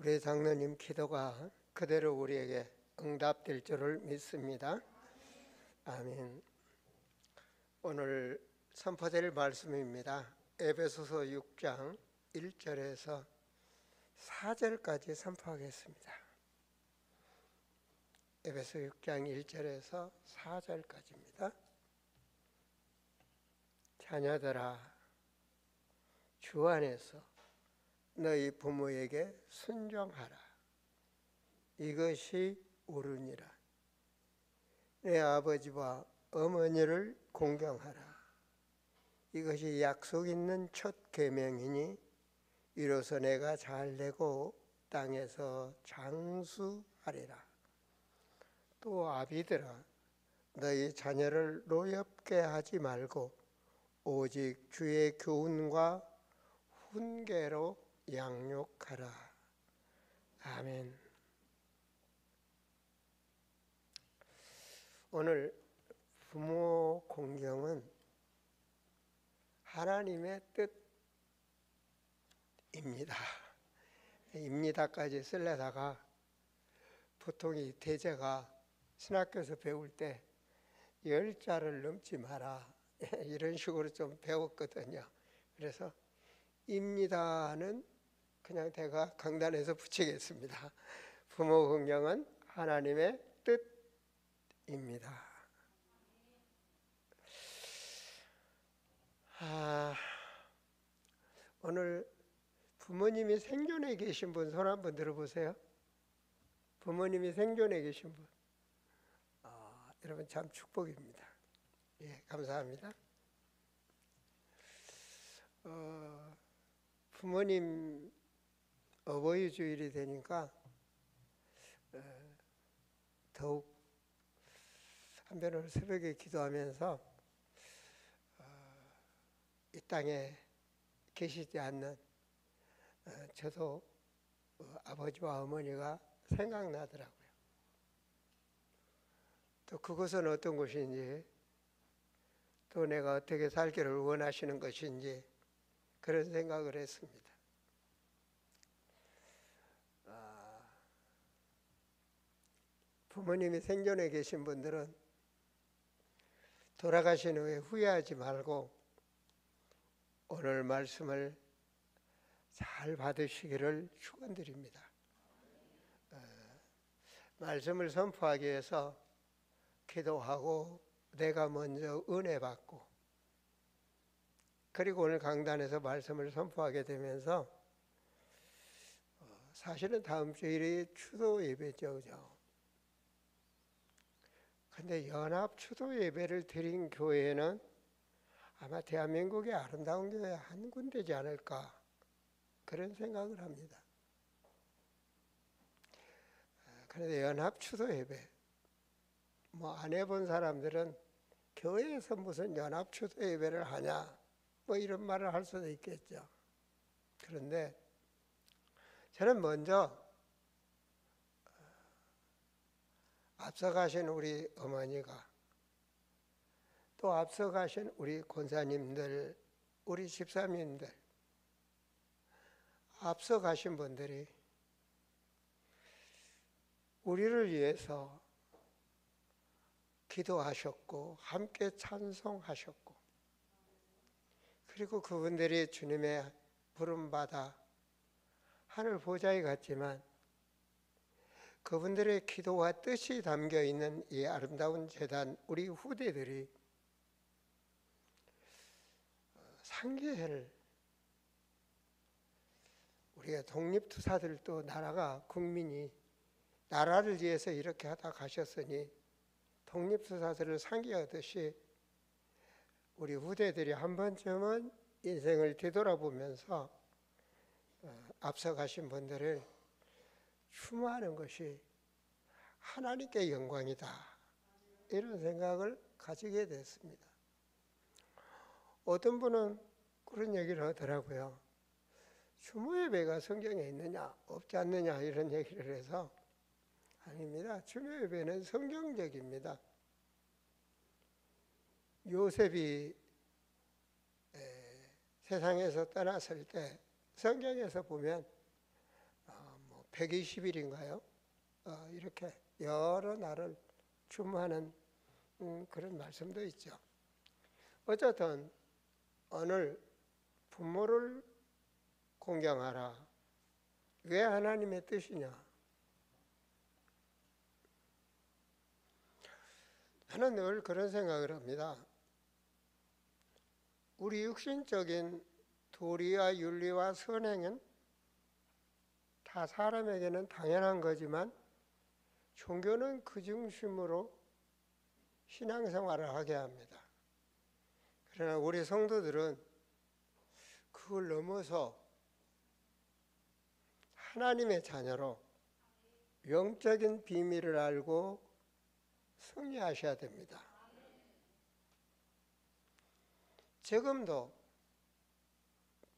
우리 장로님 기도가 그대로 우리에게 응답될 줄을 믿습니다. 아멘. 오늘 선포될 말씀입니다. 에베소서 6장 1절에서 4절까지 선포하겠습니다. 에베소 6장 1절에서 4절까지입니다. 자녀들아, 주 안에서 너희 부모에게 순종하라. 이것이 옳으니라. 내 아버지와 어머니를 공경하라. 이것이 약속 있는 첫 계명이니 이로써 내가 잘되고 땅에서 장수하리라. 또 아비들아, 너희 자녀를 노엽게 하지 말고 오직 주의 교훈과 훈계로 양육하라. 아멘. 오늘 부모 공경은 하나님의 뜻입니다. 입니다까지 쓰려다가 보통 이 대제가 신학교에서 배울 때 10자를 넘지 마라 이런 식으로 좀 배웠거든요. 그래서 입니다는 그냥 제가 강단에서 붙이겠습니다. 부모 공경은 하나님의 뜻입니다. 오늘 부모님이 생존해 계신 분 손 한번 들어보세요. 부모님이 생존해 계신 분. 여러분 참 축복입니다. 예, 감사합니다. 부모님 어버이 주일이 되니까 더욱 한편으로 새벽에 기도하면서 이 땅에 계시지 않는 저도 아버지와 어머니가 생각나더라고요. 또 그것은 어떤 곳인지, 또 내가 어떻게 살기를 원하시는 것인지 그런 생각을 했습니다. 부모님이 생존해 계신 분들은 돌아가신 후에 후회하지 말고 오늘 말씀을 잘 받으시기를 축원드립니다. 말씀을 선포하기 위해서 기도하고 내가 먼저 은혜 받고, 그리고 오늘 강단에서 말씀을 선포하게 되면서 사실은 다음 주일이 추도 예배죠. 근데 연합 추도 예배를 드린 교회는 아마 대한민국의 아름다운 교회 한 군데지 않을까 그런 생각을 합니다. 그런데 연합 추도 예배 안 해본 사람들은 교회에서 무슨 연합 추도 예배를 하냐 이런 말을 할 수도 있겠죠. 그런데 저는 먼저 앞서가신 우리 어머니가, 또 앞서가신 우리 권사님들, 우리 집사님들, 앞서가신 분들이 우리를 위해서 기도하셨고 함께 찬송하셨고, 그리고 그분들이 주님의 부름받아 하늘 보좌에 갔지만 그분들의 기도와 뜻이 담겨있는 이 아름다운 제단, 우리 후대들이 상계회를, 우리가 독립투사들도 나라가, 국민이 나라를 위해서 이렇게 하다 가셨으니 독립투사들을 상기하듯이 우리 후대들이 한 번쯤은 인생을 되돌아보면서 앞서가신 분들을 추모하는 것이 하나님께 영광이다, 이런 생각을 가지게 됐습니다. 어떤 분은 그런 얘기를 하더라고요. 추모 예배가 성경에 있느냐 없지 않느냐 이런 얘기를 해서, 아닙니다. 추모 예배는 성경적입니다. 요셉이 세상에서 떠났을 때 성경에서 보면 120일인가요? 이렇게 여러 날을 추모하는 그런 말씀도 있죠. 어쨌든 오늘 부모를 공경하라. 왜 하나님의 뜻이냐? 저는 늘 그런 생각을 합니다. 우리 육신적인 도리와 윤리와 선행은 다 사람에게는 당연한 거지만 종교는 그 중심으로 신앙생활을 하게 합니다. 그러나 우리 성도들은 그걸 넘어서 하나님의 자녀로 영적인 비밀을 알고 승리하셔야 됩니다. 지금도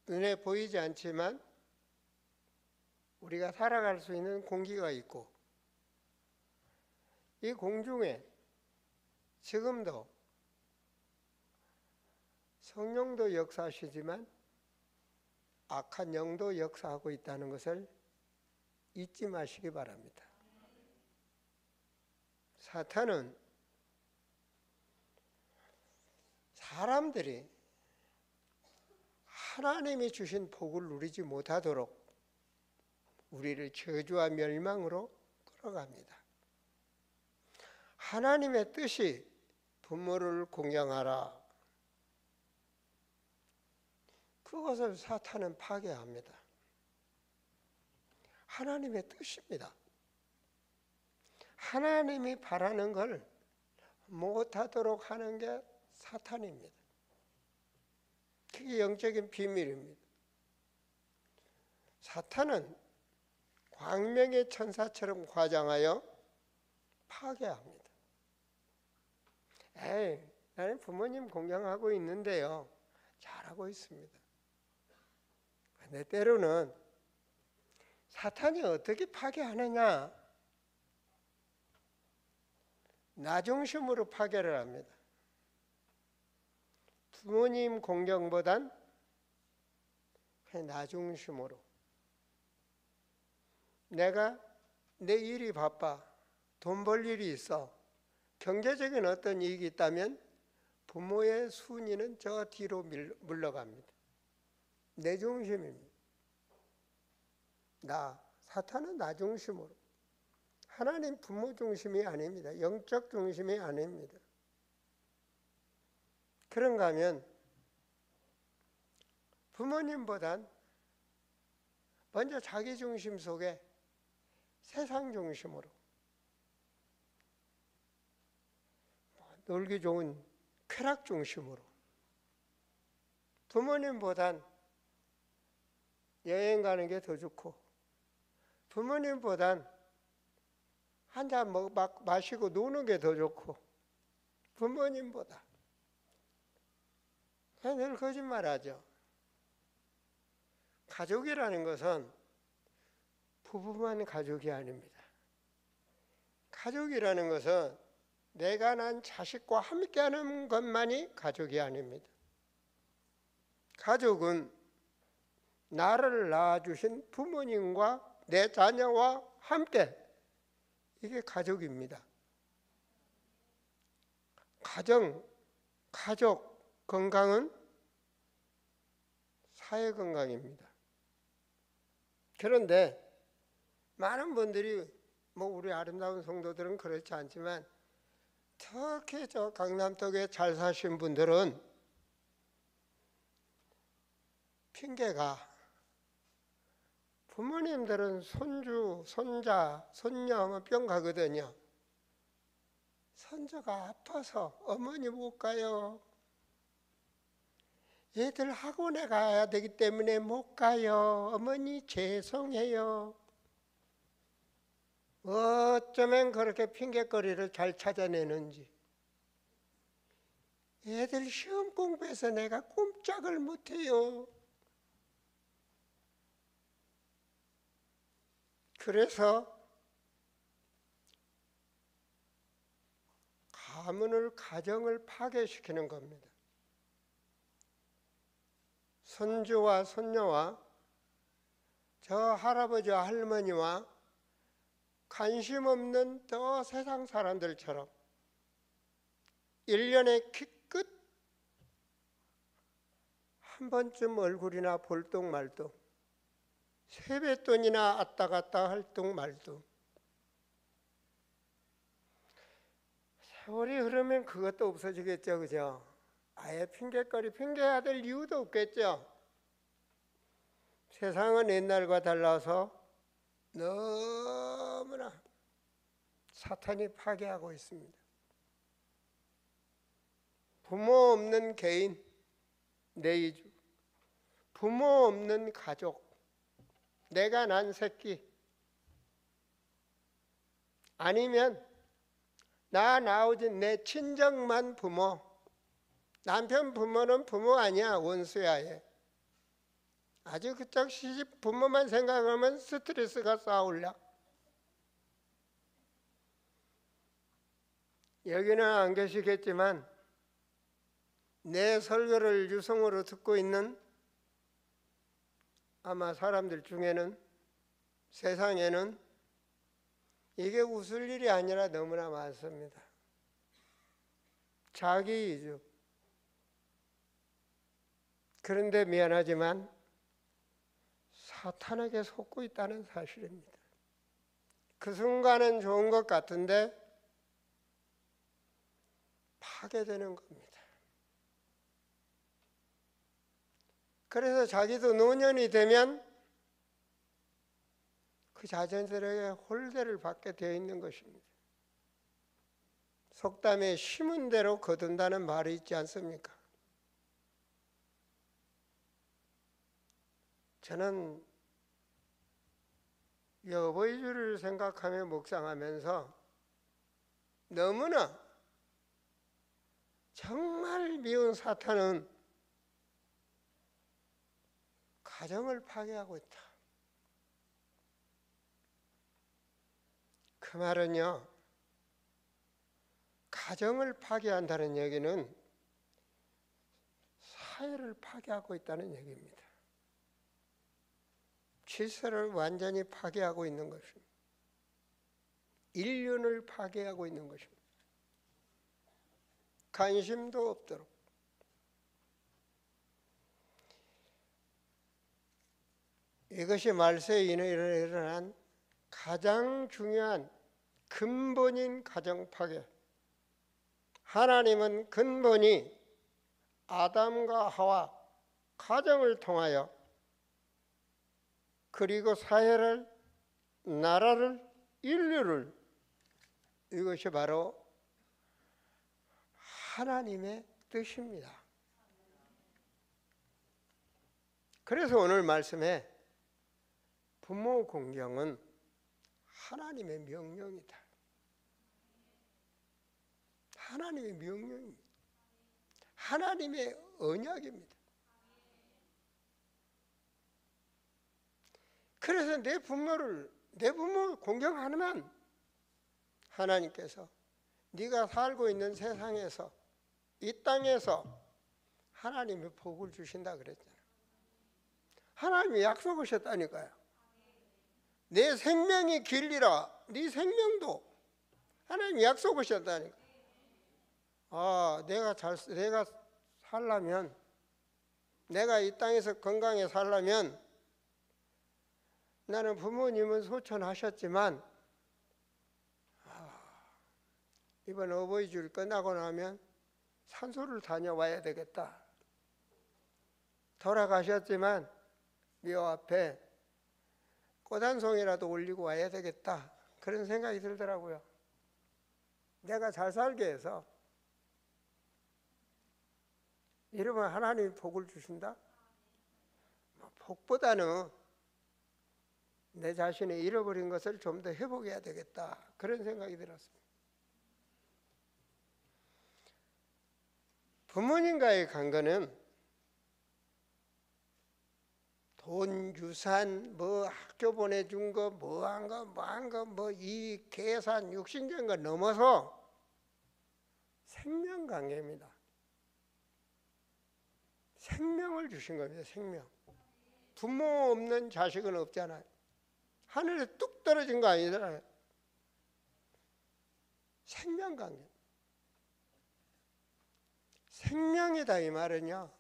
눈에 보이지 않지만 우리가 살아갈 수 있는 공기가 있고 이 공중에 지금도 성령도 역사하시지만 악한 영도 역사하고 있다는 것을 잊지 마시기 바랍니다. 사탄은 사람들이 하나님이 주신 복을 누리지 못하도록 우리를 저주와 멸망으로 끌어갑니다. 하나님의 뜻이 부모를 공경하라. 그것을 사탄은 파괴합니다. 하나님의 뜻입니다. 하나님이 바라는 걸 못하도록 하는 게 사탄입니다. 그게 영적인 비밀입니다. 사탄은 광명의 천사처럼 과장하여 파괴합니다. 나는 부모님 공경하고 있는데요. 잘하고 있습니다. 근데 때로는 사탄이 어떻게 파괴하느냐? 나 중심으로 파괴를 합니다. 부모님 공경보단 나 중심으로. 내가 내 일이 바빠. 돈 벌 일이 있어. 경제적인 어떤 이익이 있다면 부모의 순위는 저 뒤로 물러갑니다. 내 중심입니다. 사탄은 나 중심으로. 하나님 부모 중심이 아닙니다. 영적 중심이 아닙니다. 그런가 하면 부모님보단 먼저 자기 중심 속에 세상 중심으로 놀기 좋은 쾌락 중심으로 부모님보단 여행 가는 게 더 좋고 부모님보단 한잔 마시고 노는 게 더 좋고 부모님보다 늘 거짓말하죠. 가족이라는 것은 부부만 가족이 아닙니다. 가족이라는 것은 내가 난 자식과 함께하는 것만이 가족이 아닙니다. 가족은 나를 낳아주신 부모님과 내 자녀와 함께 이게 가족입니다. 가족 건강은 사회 건강입니다. 그런데 많은 분들이 우리 아름다운 성도들은 그렇지 않지만 특히 저 강남쪽에 잘 사신 분들은 핑계가 부모님들은 손주, 손자, 손녀 하면 뿅 가거든요. 손자가 아파서 어머니 못 가요. 애들 학원에 가야 되기 때문에 못 가요. 어머니 죄송해요. 어쩌면 그렇게 핑계거리를 잘 찾아내는지. 애들 시험 공부해서 내가 꼼짝을 못해요. 그래서 가정을 파괴시키는 겁니다. 손주와 손녀와 저 할아버지와 할머니와 관심 없는 저 세상 사람들처럼 1년에 키끝 한 번쯤 얼굴이나 볼뚱말뚱, 세뱃돈이나 왔다 갔다 할 뚱말뚱. 세월이 흐르면 그것도 없어지겠죠, 그죠? 아예 핑계해야 될 이유도 없겠죠. 세상은 옛날과 달라서 너무나 사탄이 파괴하고 있습니다. 부모 없는 개인, 내이주, 부모 없는 가족, 내가 난 새끼, 아니면 나 나오진 내 친정만 부모, 남편 부모는 부모 아니야, 원수야 얘. 아주 그쪽 시집 부모만 생각하면 스트레스가 쌓아올라. 여기는 안 계시겠지만 내 설교를 유성으로 듣고 있는 아마 사람들 중에는, 세상에는 이게 웃을 일이 아니라 너무나 많습니다. 자기 이주. 그런데 미안하지만 사탄에게 속고 있다는 사실입니다. 그 순간은 좋은 것 같은데 파괴되는 겁니다. 그래서 자기도 노년이 되면 그 자녀들에게 홀대를 받게 되어 있는 것입니다. 속담에 심은 대로 거둔다는 말이 있지 않습니까? 저는 이 어버이주를 생각하며 묵상하면서 너무나 정말 미운 사탄은 가정을 파괴하고 있다. 그 말은요, 가정을 파괴한다는 얘기는 사회를 파괴하고 있다는 얘기입니다. 질서를 완전히 파괴하고 있는 것입니다. 인륜을 파괴하고 있는 것입니다. 관심도 없도록. 이것이 말세에 일어난 가장 중요한 근본인 가정 파괴. 하나님은 근본이 아담과 하와 가정을 통하여 그리고 사회를, 나라를, 인류를, 이것이 바로 하나님의 뜻입니다. 그래서 오늘 말씀에 부모 공경은 하나님의 명령이다. 하나님의 명령입니다. 하나님의 언약입니다. 그래서 내 부모 공경하면 하나님께서 네가 살고 있는 세상에서, 이 땅에서 하나님이 복을 주신다 그랬잖아요. 하나님이 약속하셨다니까요. 내 생명이 길리라. 네 생명도 하나님이 약속하셨다니까. 내가 살려면, 내가 이 땅에서 건강히 살려면, 나는 부모님은 소천하셨지만 이번 어버이주일 끝나고 나면 산소를 다녀와야 되겠다. 돌아가셨지만 묘 앞에 꽃 한 송이라도 올리고 와야 되겠다. 그런 생각이 들더라고요. 내가 잘 살게 해서. 이러면 하나님이 복을 주신다? 복보다는 내 자신이 잃어버린 것을 좀 더 회복해야 되겠다. 그런 생각이 들었습니다. 부모님과의 관계는 돈, 유산, 학교 보내준 거, 이 계산, 육신적인 거 넘어서 생명관계입니다. 생명을 주신 겁니다. 생명. 부모 없는 자식은 없잖아요. 하늘에 뚝 떨어진 거 아니잖아요. 생명관계. 생명이다 이 말은요,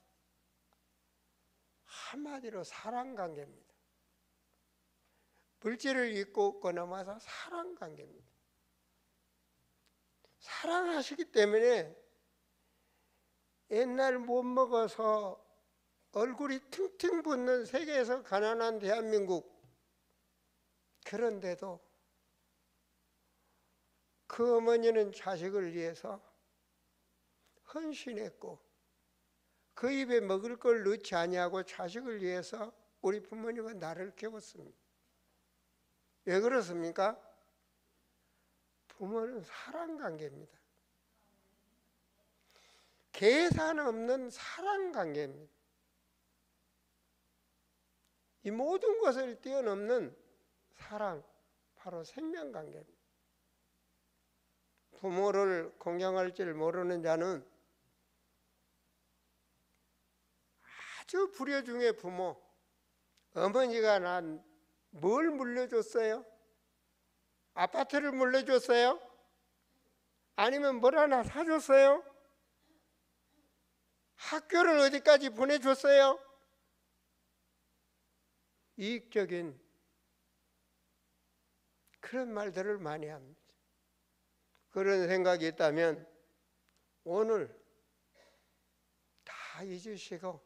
한마디로 사랑관계입니다. 물질을 잊고 넘어서 사랑관계입니다. 사랑하시기 때문에 옛날 못 먹어서 얼굴이 퉁퉁 붓는 세계에서 가난한 대한민국, 그런데도 그 어머니는 자식을 위해서 헌신했고 그 입에 먹을 걸 넣지 아니하고 자식을 위해서 우리 부모님은 나를 키웠습니다. 왜 그렇습니까? 부모는 사랑관계입니다. 계산 없는 사랑관계입니다. 이 모든 것을 뛰어넘는 사랑, 바로 생명관계입니다. 부모를 공경할 줄 모르는 자는 아주 불효 중의 부모. 어머니가 난 뭘 물려줬어요? 아파트를 물려줬어요? 아니면 뭘 하나 사줬어요? 학교를 어디까지 보내줬어요? 이익적인 그런 말들을 많이 합니다. 그런 생각이 있다면 오늘 다 잊으시고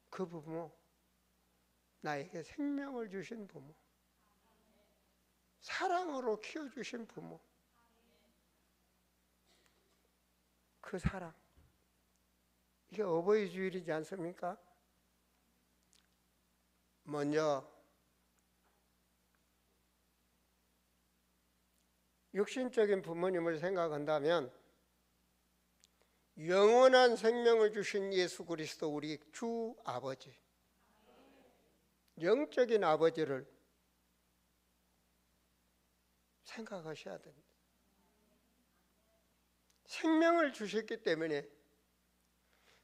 그 부모, 나에게 생명을 주신 부모, 사랑으로 키워주신 부모, 그 사랑, 이게 어버이 주일이지 않습니까? 먼저 육신적인 부모님을 생각한다면 영원한 생명을 주신 예수 그리스도 우리 주 아버지, 영적인 아버지를 생각하셔야 됩니다. 생명을 주셨기 때문에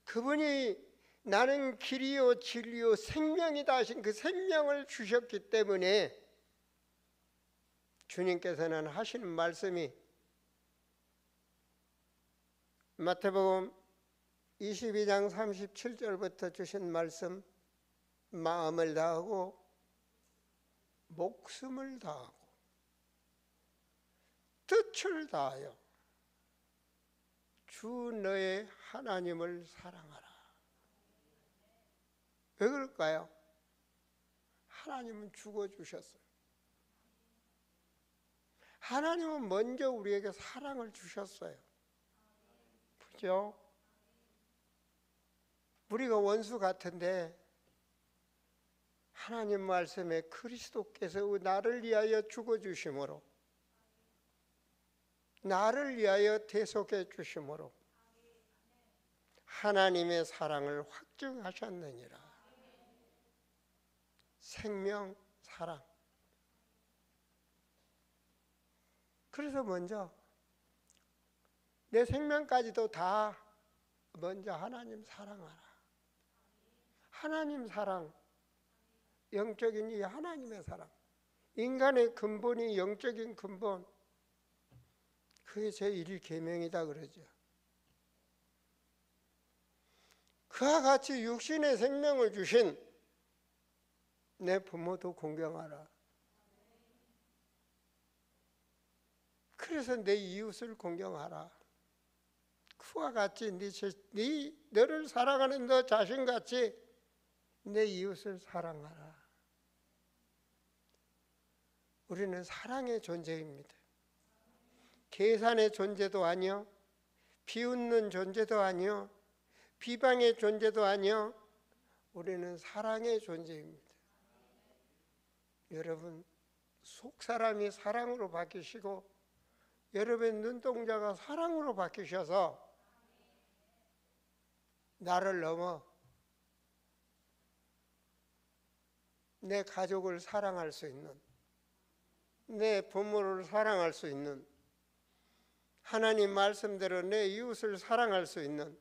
그분이 나는 길이요 진리요 생명이다 하신 그 생명을 주셨기 때문에 주님께서는 하시는 말씀이 마태복음 22장 37절부터 주신 말씀, 마음을 다하고 목숨을 다하고 뜻을 다하여 주 너의 하나님을 사랑하라. 왜 그럴까요? 하나님은 죽어주셨어요. 하나님은 먼저 우리에게 사랑을 주셨어요. 그죠? 우리가 원수 같은데 하나님 말씀에 그리스도께서 나를 위하여 죽어주심으로, 나를 위하여 대속해 주심으로 하나님의 사랑을 확증하셨느니라. 생명, 사랑. 그래서 먼저 내 생명까지도 다 먼저 하나님 사랑하라. 하나님 사랑, 영적인 이 하나님의 사랑, 인간의 근본이 영적인 근본, 그게 제1계명이다 그러죠. 그와 같이 육신의 생명을 주신 내 부모도 공경하라. 그래서 내 이웃을 공경하라. 그와 같이 너를 사랑하는 너 자신같이 내 이웃을 사랑하라. 우리는 사랑의 존재입니다. 계산의 존재도 아니요, 비웃는 존재도 아니요, 비방의 존재도 아니요, 우리는 사랑의 존재입니다. 여러분, 속사람이 사랑으로 바뀌시고 여러분의 눈동자가 사랑으로 바뀌셔서 나를 넘어 내 가족을 사랑할 수 있는, 내 부모를 사랑할 수 있는, 하나님 말씀대로 내 이웃을 사랑할 수 있는,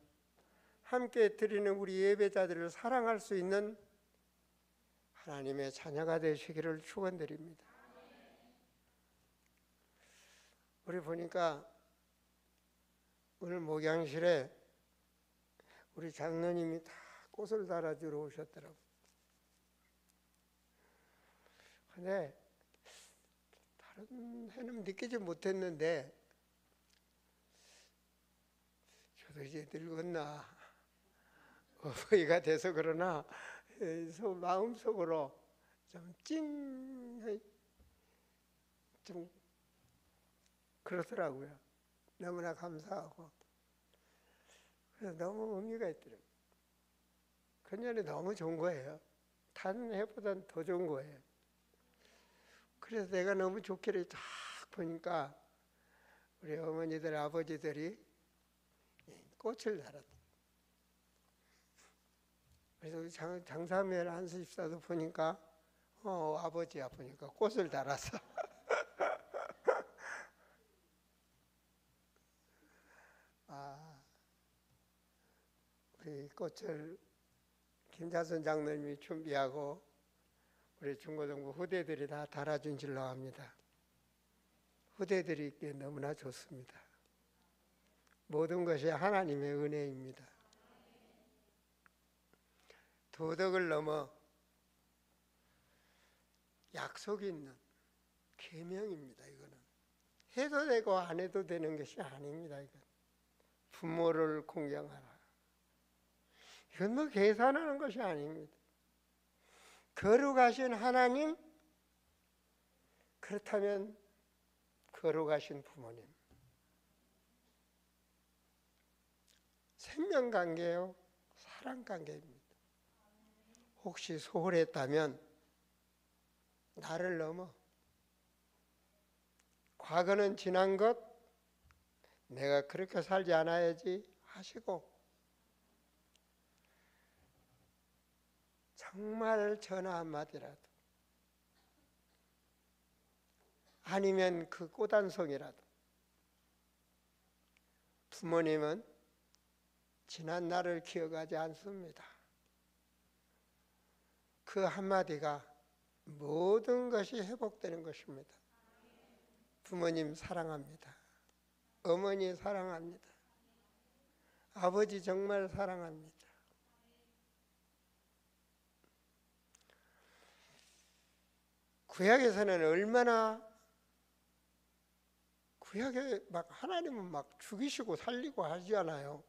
함께 드리는 우리 예배자들을 사랑할 수 있는 하나님의 자녀가 되시기를 축원드립니다. 우리 보니까 오늘 목양실에 우리 장로님이 다 꽃을 달아주러 오셨더라고요. 근데 다른 해는 느끼지 못했는데 저도 이제 늙었나 어버이가 돼서 그러나 마음속으로 좀 그렇더라고요. 너무나 감사하고 그래서 너무 의미가 있더라고요. 그녀는 너무 좋은 거예요. 다른 해보다는 더 좋은 거예요. 그래서 내가 너무 좋기를 딱 보니까 우리 어머니들 아버지들이 꽃을 달았다. 그래서 우리 장사면 한수 집사도 보니까 아버지야 보니까 꽃을 달았어. 우리 꽃을 김자선 장로님이 준비하고 우리 중고등부 후대들이 다 달아준 줄로 압니다. 후대들이 있기에 너무나 좋습니다. 모든 것이 하나님의 은혜입니다. 도덕을 넘어 약속이 있는 계명입니다. 이거는 해도 되고 안 해도 되는 것이 아닙니다. 이건 부모를 공경하라. 이건 뭐 계산하는 것이 아닙니다. 거룩하신 하나님, 그렇다면 거룩하신 부모님, 생명관계요, 사랑관계입니다. 혹시 소홀했다면 나를 넘어 과거는 지난 것, 내가 그렇게 살지 않아야지 하시고 정말 전화 한마디라도 아니면 그 꽃 한 송이라도 부모님은 지난 날을 기억하지 않습니다. 그 한마디가 모든 것이 회복되는 것입니다. 부모님 사랑합니다. 어머니 사랑합니다. 아버지 정말 사랑합니다. 구약에서는 얼마나 구약에 막 하나님은 막 죽이시고 살리고 하지 않아요.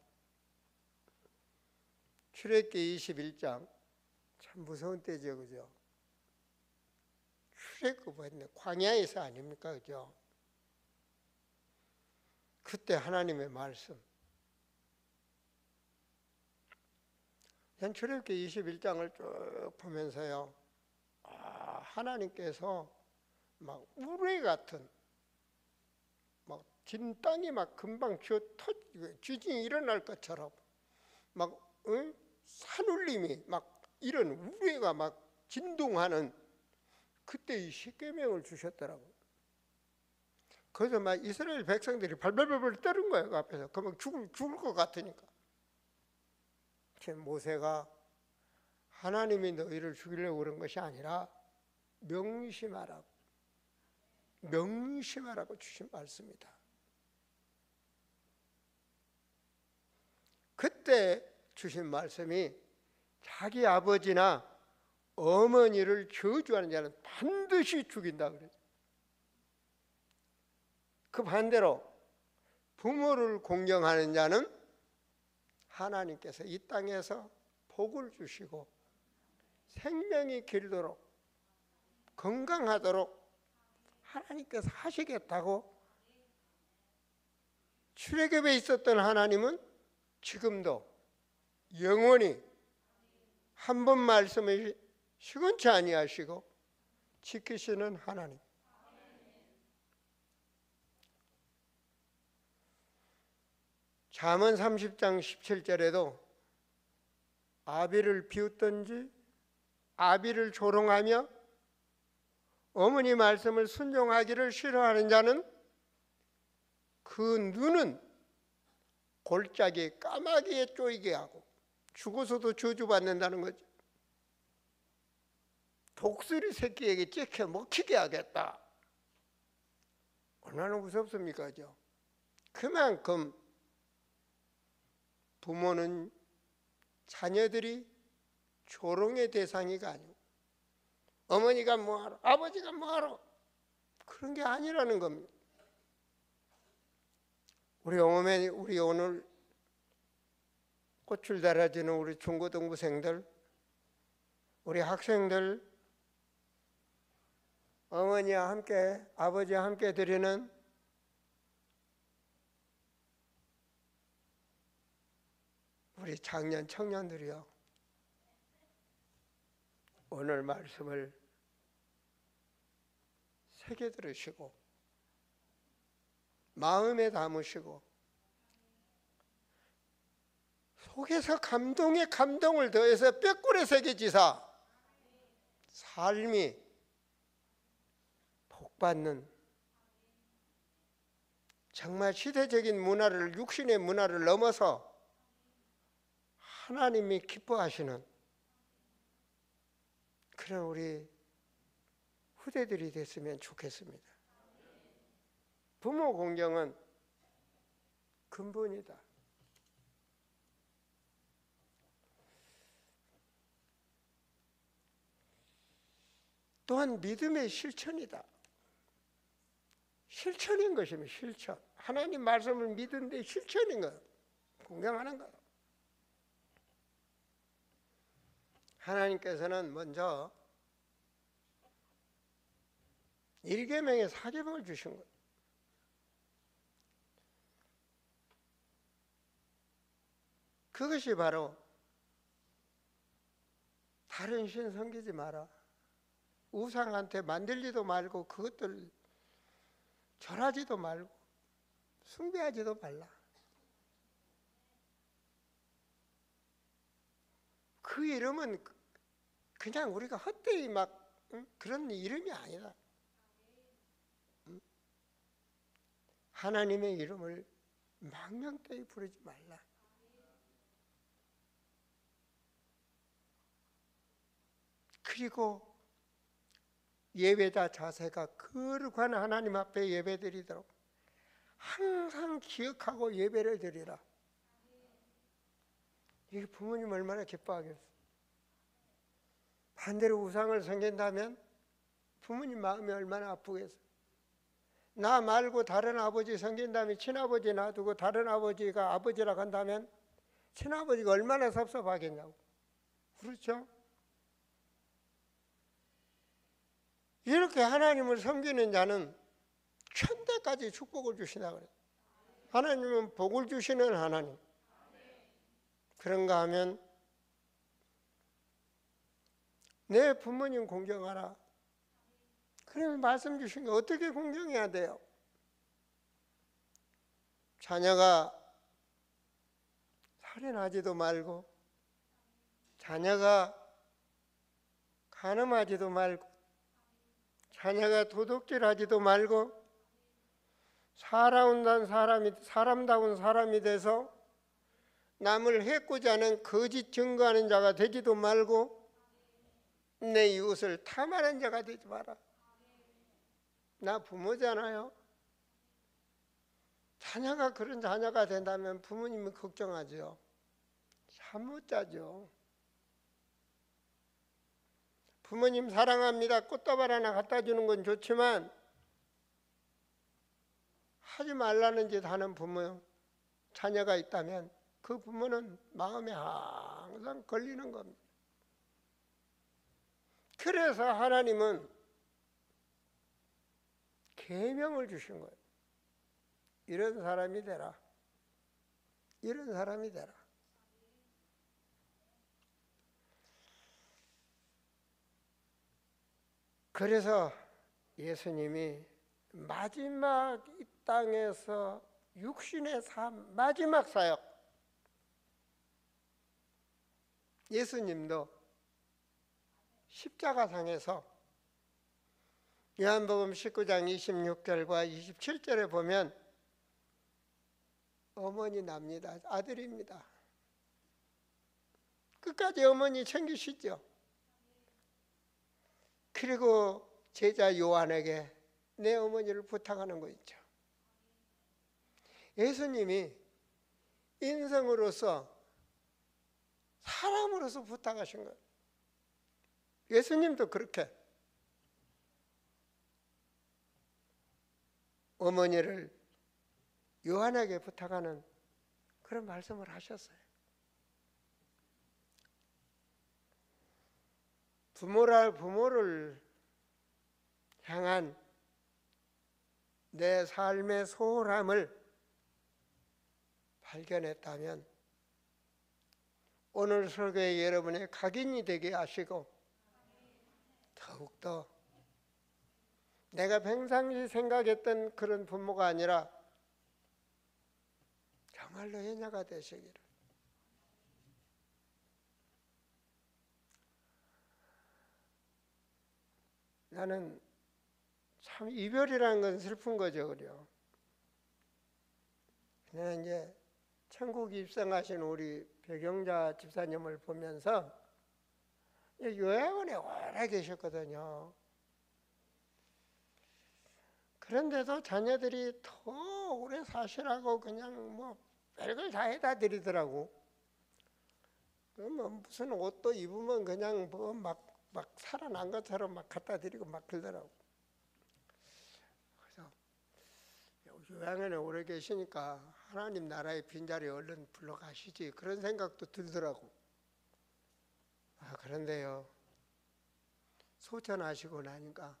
출애굽기 21장 참 무서운 때죠, 그죠? 출애굽은 광야에서 아닙니까, 그죠? 그때 하나님의 말씀. 전 출애굽기 21장을 쭉 보면서요, 하나님께서 막 우레 같은 막 진 땅이 막 금방 지진이 일어날 것처럼 막 산울림이 막 이런 우레가 막 진동하는 그때 이 십계명을 주셨더라고요. 그래서 막 이스라엘 백성들이 발발발발 떠는 거예요, 그 앞에서. 그러면 죽을 것 같으니까. 모세가 하나님이 너희를 죽이려고 그런 것이 아니라 명심하라고 주신 말씀이다. 그때 주신 말씀이 자기 아버지나 어머니를 저주하는 자는 반드시 죽인다 그랬어요. 그 반대로 부모를 공경하는 자는 하나님께서 이 땅에서 복을 주시고 생명이 길도록 건강하도록 하나님께서 하시겠다고. 출애굽에 있었던 하나님은 지금도 영원히 한 번 말씀을 시건치 아니하시고 지키시는 하나님. 잠언 30장 17절에도 아비를 비웃든지 아비를 조롱하며 어머니 말씀을 순종하기를 싫어하는 자는 그 눈은 골짜기 까마귀에 쪼이게 하고 죽어서도 저주받는다는 거죠. 독수리 새끼에게 째켜 먹히게 하겠다. 얼마나 무섭습니까? 그만큼 부모는 자녀들이 조롱의 대상이가 아니고 어머니가 뭐하러 아버지가 뭐하러 그런 게 아니라는 겁니다. 우리 오늘 꽃을 달아주는 우리 중고등부생들, 우리 학생들, 어머니와 함께 아버지와 함께 드리는 우리 장년 청년들이요, 오늘 말씀을 새겨 들으시고 마음에 담으시고 속에서 감동에 감동을 더해서 뼈골에 새겨지사 삶이 복받는, 정말 시대적인 문화를, 육신의 문화를 넘어서 하나님이 기뻐하시는 그런 우리 후대들이 됐으면 좋겠습니다. 부모 공경은 근본이다. 또한 믿음의 실천이다. 실천인 것이면 실천. 하나님 말씀을 믿는데 실천인 거예요. 공경하는 거예요. 하나님께서는 먼저 1계명에 4계명을 주신 거예요. 그것이 바로 다른 신 섬기지 마라, 우상한테 만들지도 말고 그것들 절하지도 말고 숭배하지도 말라. 그 이름은 그냥 우리가 헛되이 막 그런 이름이 아니다. 하나님의 이름을 망령되이 부르지 말라. 그리고 예배자 자세가 거룩한 하나님 앞에 예배드리도록 항상 기억하고 예배를 드리라. 이게 부모님 얼마나 기뻐하겠어. 반대로 우상을 섬긴다면 부모님 마음이 얼마나 아프겠어. 나 말고 다른 아버지 섬긴다면, 친아버지 놔두고 다른 아버지가 아버지라고 한다면 친아버지가 얼마나 섭섭하겠냐고. 그렇죠? 이렇게 하나님을 섬기는 자는 천대까지 축복을 주시나 그래요. 하나님은 복을 주시는 하나님. 그런가 하면 내 부모님 공경하라. 그러면 말씀 주신 거 어떻게 공경해야 돼요? 자녀가 살인하지도 말고, 자녀가 간음하지도 말고, 자녀가 도둑질하지도 말고, 사람다운 사람이 돼서 남을 해코지 하는 거짓 증거하는 자가 되지도 말고, 내 이웃을 탐하는 자가 되지 마라. 나 부모잖아요. 자녀가 그런 자녀가 된다면 부모님이 걱정하죠. 잠 못 자죠. 부모님 사랑합니다. 꽃다발 하나 갖다 주는 건 좋지만 하지 말라는 짓 하는 부모, 자녀가 있다면 그 부모는 마음에 항상 걸리는 겁니다. 그래서 하나님은 계명을 주신 거예요. 이런 사람이 되라. 이런 사람이 되라. 그래서 예수님이 마지막 이 땅에서 육신의 삶, 마지막 사역, 예수님도 십자가상에서 요한복음 19장 26절과 27절에 보면 어머니 납니다. 아들입니다. 끝까지 어머니 챙기시죠. 그리고 제자 요한에게 내 어머니를 부탁하는 거 있죠. 예수님이 인성으로서 사람으로서 부탁하신 거예요. 예수님도 그렇게 어머니를 요한에게 부탁하는 그런 말씀을 하셨어요. 부모를 향한 내 삶의 소홀함을 발견했다면 오늘 설교의 여러분의 각인이 되게 하시고 더욱더 내가 평상시 생각했던 그런 부모가 아니라 정말로 해녀가 되시기를. 나는 참 이별이라는 건 슬픈 거죠, 그래요. 그냥 이제 천국 입성하신 우리 백영자 집사님을 보면서 요양원에 오래 계셨거든요. 그런데도 자녀들이 더 오래 사시라고 그냥 뭐 별걸 다 해다 드리더라고. 뭐 무슨 옷도 입으면 그냥 뭐 막 살아난 것처럼 막 갖다 드리고 막 그러더라고. 그래서 요양원에 오래 계시니까 하나님 나라의 빈자리 얼른 불러가시지 그런 생각도 들더라고. 그런데요, 소천하시고 나니까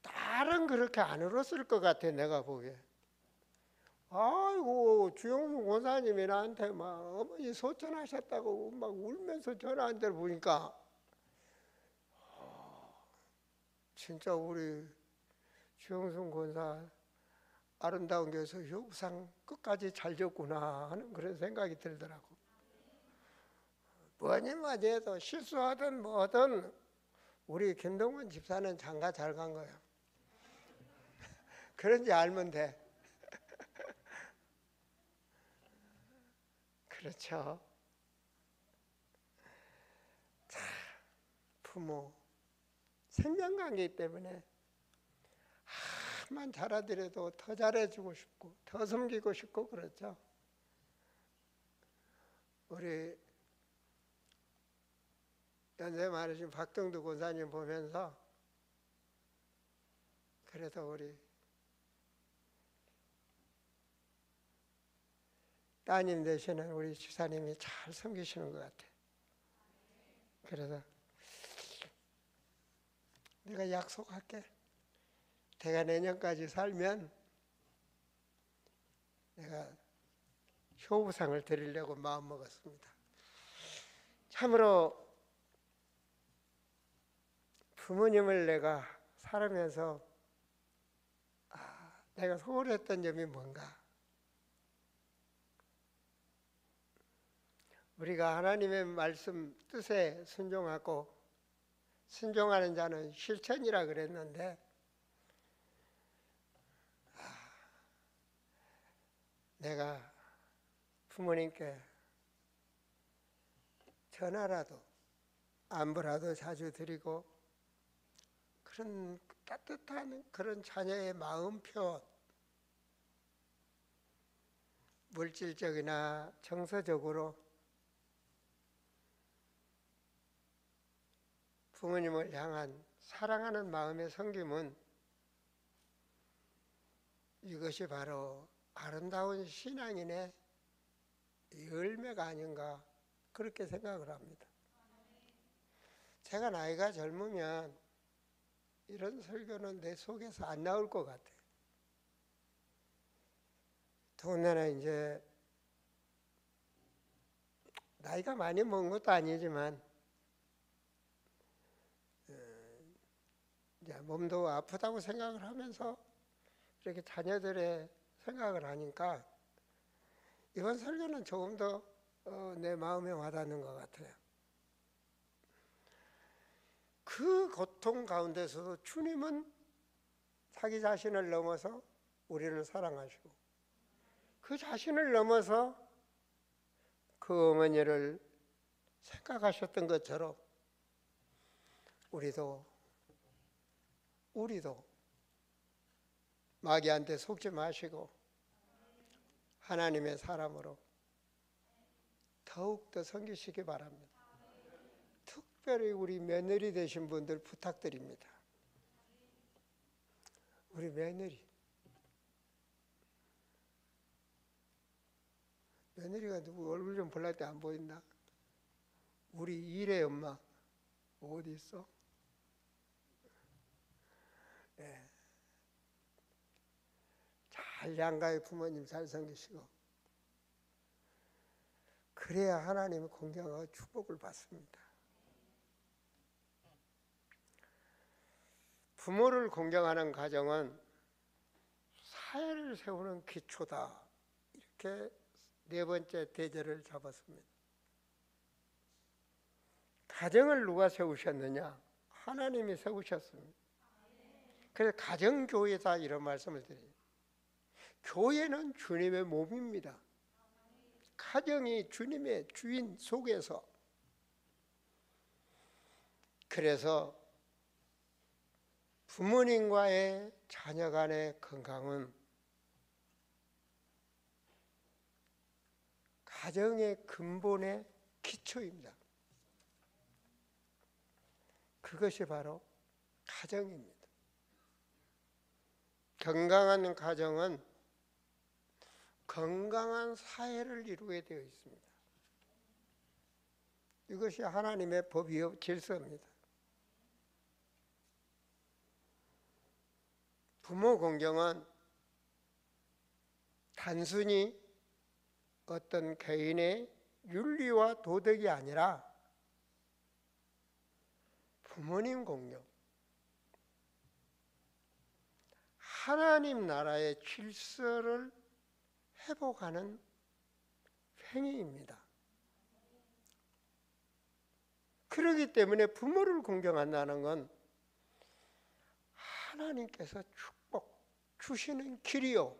딸은 그렇게 안 울었을 것 같아, 내가 보기에. 아이고, 주영수 권사님이 나한테 막 어머니 소천하셨다고 막 울면서 전화한 데를 보니까 진짜 우리 주영수 권사 아름다운 교회에서 효부상 끝까지 잘 졌구나 하는 그런 생각이 들더라고. 뭐니뭐니 해도 실수하든 뭐든 우리 김동원 집사는 장가 잘 간 거예요. 그런지 알면 돼. 그렇죠. 자, 부모 생명관계이기 때문에 한만 잘하더라도 더 잘해주고 싶고 더 섬기고 싶고 그렇죠. 우리 연세 많으신 박정두 권사님 보면서 그래도 우리 따님 되시는 우리 집사님이 잘 섬기시는 것 같아. 그래서 내가 약속할게. 내가 내년까지 살면 내가 효부상을 드리려고 마음먹었습니다. 참으로 부모님을 내가 살아면서 내가 소홀했던 점이 뭔가. 우리가 하나님의 말씀 뜻에 순종하고 순종하는 자는 실천이라 그랬는데 내가 부모님께 전화라도 안부라도 자주 드리고 그런 따뜻한 그런 자녀의 마음 표현, 물질적이나 정서적으로 부모님을 향한 사랑하는 마음의 섬김은 이것이 바로 아름다운 신앙인의 열매가 아닌가 그렇게 생각을 합니다. 제가 나이가 젊으면 이런 설교는 내 속에서 안 나올 것 같아요. 더군다나 이제 나이가 많이 먹은 것도 아니지만 이제 몸도 아프다고 생각을 하면서 이렇게 자녀들의 생각을 하니까 이번 설교는 조금 더 내 마음에 와닿는 것 같아요. 그 고통 가운데서도 주님은 자기 자신을 넘어서 우리를 사랑하시고 그 자신을 넘어서 그 어머니를 생각하셨던 것처럼 우리도 마귀한테 속지 마시고 하나님의 사람으로 더욱더 섬기시기 바랍니다. 특별히 우리 며느리 되신 분들 부탁드립니다. 우리 며느리가 누구 얼굴 좀 볼랄 때 안 보인다? 우리 일의 엄마 어디 있어? 네. 잘 양가의 부모님 잘 섬기시고 그래야 하나님의 공경하고 축복을 받습니다. 부모를 공경하는 가정은 사회를 세우는 기초다. 이렇게 네 번째 대절을 잡았습니다. 가정을 누가 세우셨느냐? 하나님이 세우셨습니다. 그래서 가정교회다 이런 말씀을 드려요. 교회는 주님의 몸입니다. 가정이 주님의 주인 속에서. 그래서 부모님과의 자녀 간의 건강은 가정의 근본의 기초입니다. 그것이 바로 가정입니다. 건강한 가정은 건강한 사회를 이루게 되어 있습니다. 이것이 하나님의 법이요 질서입니다. 부모 공경은 단순히 어떤 개인의 윤리와 도덕이 아니라 부모님 공경, 하나님 나라의 질서를 회복하는 행위입니다. 그렇기 때문에 부모를 공경한다는 건 하나님께서 축복 주시는 길이요,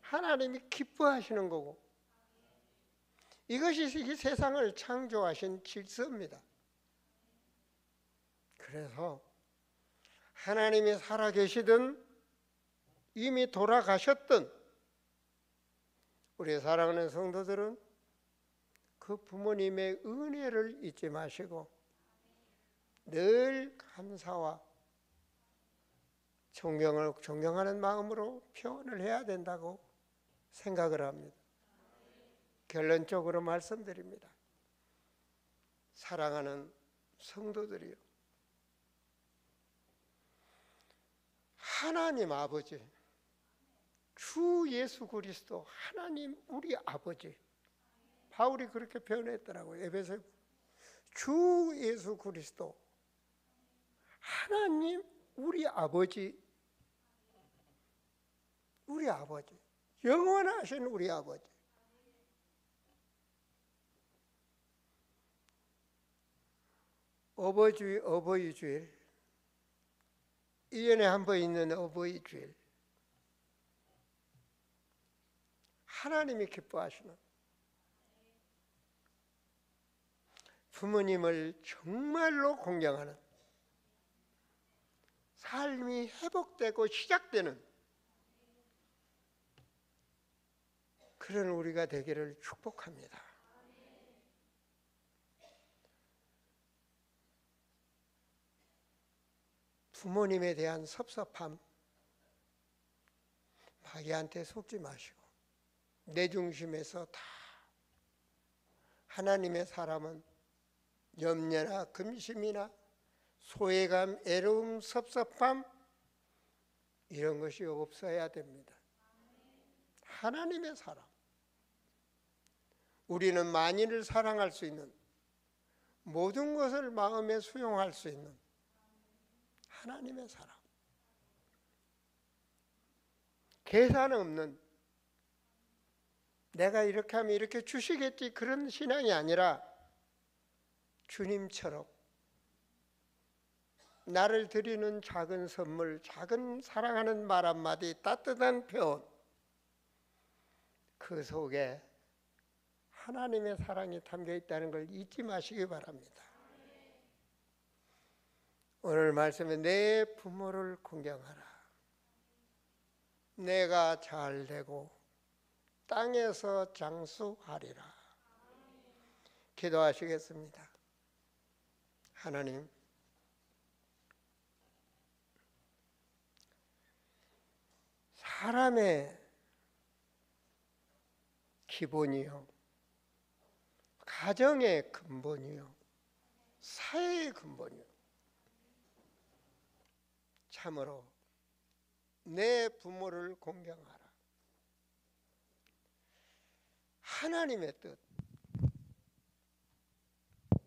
하나님이 기뻐하시는 거고, 이것이 이 세상을 창조하신 질서입니다. 그래서 하나님이 살아계시든 이미 돌아가셨든 우리 사랑하는 성도들은 그 부모님의 은혜를 잊지 마시고 늘 감사와 존경하는 마음으로 표현을 해야 된다고 생각을 합니다. 결론적으로 말씀드립니다. 사랑하는 성도들이요, 하나님 아버지, 주 예수 그리스도, 하나님 우리 아버지, 바울이 그렇게 표현했더라고요. 에베소서. 주 예수 그리스도, 하나님 우리 아버지, 영원하신 우리 아버지. 어버이 주일, 1년에 한 번 있는 어버이 주일, 하나님이 기뻐하시는, 부모님을 정말로 공경하는, 삶이 회복되고 시작되는 그런 우리가 되기를 축복합니다. 부모님에 대한 섭섭함, 마귀한테 속지 마시고 내 중심에서 다, 하나님의 사람은 염려나 근심이나 소외감, 애로움, 섭섭함 이런 것이 없어야 됩니다. 하나님의 사람, 우리는 만인을 사랑할 수 있는, 모든 것을 마음에 수용할 수 있는 하나님의 사람, 계산 없는, 내가 이렇게 하면 이렇게 주시겠지 그런 신앙이 아니라 주님처럼 나를 드리는 작은 선물, 작은 사랑하는 말 한마디, 따뜻한 표현, 그 속에 하나님의 사랑이 담겨 있다는 걸 잊지 마시기 바랍니다. 오늘 말씀에 내 부모를 공경하라. 내가 잘 되고 땅에서 장수하리라. 기도하시겠습니다. 하나님, 사람의 기본이요, 가정의 근본이요, 사회의 근본이요, 참으로 내 부모를 공경하라. 하나님의 뜻,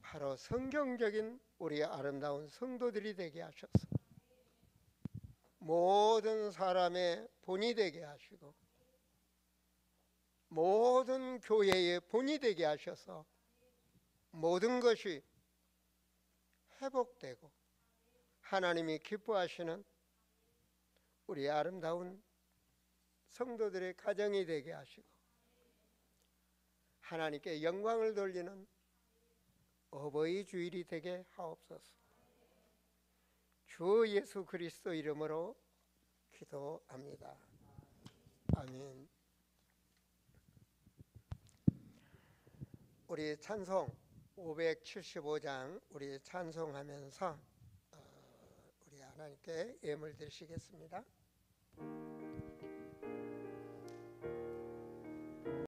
바로 성경적인 우리 아름다운 성도들이 되게 하셔서 모든 사람의 본이 되게 하시고 모든 교회의 본이 되게 하셔서 모든 것이 회복되고 하나님이 기뻐하시는 우리 아름다운 성도들의 가정이 되게 하시고 하나님께 영광을 돌리는 어버이 주일이 되게 하옵소서. 주 예수 그리스도 이름으로 기도합니다. 아멘. 우리 찬송 575장 우리 찬송하면서 우리 하나님께 예물 드리시겠습니다.